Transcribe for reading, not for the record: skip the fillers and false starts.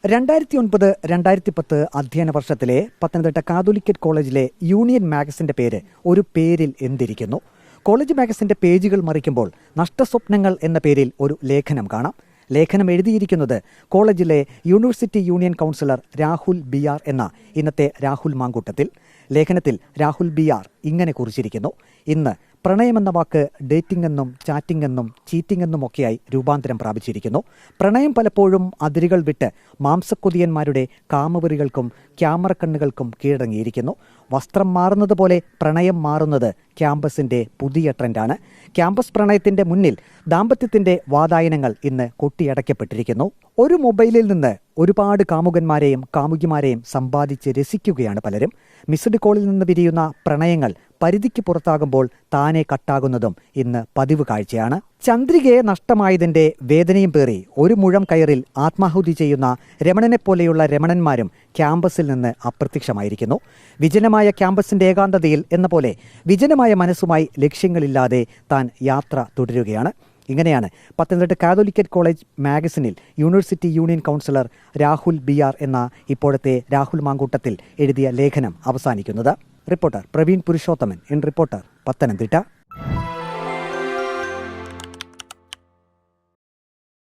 2009-2010 അധ്യയന വർഷത്തിലെ പത്തനംതിട്ട കാതോലിക്കറ്റ് കോളേജിലെ യൂണിയൻ മാഗസിന്റെ പേര് ഒരു പേരിൽ എന്തിരിക്കുന്നു. കോളേജ് മാഗസിന്റെ പേജുകൾ മറിക്കുമ്പോൾ നഷ്ടസ്വപ്നങ്ങൾ എന്ന പേരിൽ ഒരു ലേഖനം കാണാം. ലേഖനം എഴുതിയിരിക്കുന്നത് കോളേജിലെ university union councillor Rahul BR എന്ന ഇന്നത്തെ രാഹുൽ മാങ്കൂട്ടത്തിൽ. ലേഖനത്തിൽ രാഹുൽ BR ഇങ്ങനെ കുറിച്ചിരിക്കുന്നു: ഇന്ന് പ്രണയമെന്ന വാക്ക് ഡേറ്റിംഗ് എന്നും ചാറ്റിംഗ് എന്നും ചീറ്റിംഗ് എന്നുമൊക്കെയായി രൂപാന്തരം പ്രാപിച്ചിരിക്കുന്നു. പ്രണയം പലപ്പോഴും അതിരുകൾ വിട്ട് മാംസക്കൊതിയന്മാരുടെ കാമവെറികൾക്കും ക്യാമറ കണ്ണുകൾക്കും കീഴടങ്ങിയിരിക്കുന്നു. വസ്ത്രം മാറുന്നത് പോലെ പ്രണയം മാറുന്നത് ക്യാമ്പസിന്റെ പുതിയ ട്രെൻഡാണ്. ക്യാമ്പസ് പ്രണയത്തിന്റെ മുന്നിൽ ദാമ്പത്യത്തിന്റെ വാതായനങ്ങൾ ഇന്ന് കൊട്ടിയടയ്ക്കപ്പെട്ടിരിക്കുന്നു. ഒരു മൊബൈലിൽ നിന്ന് ഒരുപാട് കാമുകന്മാരെയും കാമുകിമാരെയും സമ്പാദിച്ച് രസിക്കുകയാണ് പലരും. മിസ്ഡ് കോളിൽ നിന്ന് വിരിയുന്ന പ്രണയങ്ങൾ പരിധിക്ക് പുറത്താകുമ്പോൾ താനെ കട്ടാകുന്നതും ഇന്ന് പതിവ് കാഴ്ചയാണ്. ചന്ദ്രികയെ നഷ്ടമായതിന്റെ വേദനയും പേറി ഒരു മുഴം കയറിൽ ആത്മാഹുതി ചെയ്യുന്ന രമണനെപ്പോലെയുള്ള രമണന്മാരും ക്യാമ്പസിൽ നിന്ന് അപ്രത്യക്ഷമായിരിക്കുന്നു. വിജനമായ ക്യാമ്പസിന്റെ ഏകാന്തതയിൽ എന്ന പോലെ വിജനമായ മനസ്സുമായി ലക്ഷ്യങ്ങളില്ലാതെ താൻ യാത്ര തുടരുകയാണ്. ഇങ്ങനെയാണ് പത്തനംതിട്ട കാതോലിക്കറ്റ് കോളേജ് മാഗസിനിൽ university union councillor Rahul BR എന്ന ഇപ്പോഴത്തെ രാഹുൽ മാങ്കൂട്ടത്തിൽ എഴുതിയ ലേഖനം അവസാനിക്കുന്നത്. Reporter Praveen Purushothaman, in reporter, Pathanamthitta.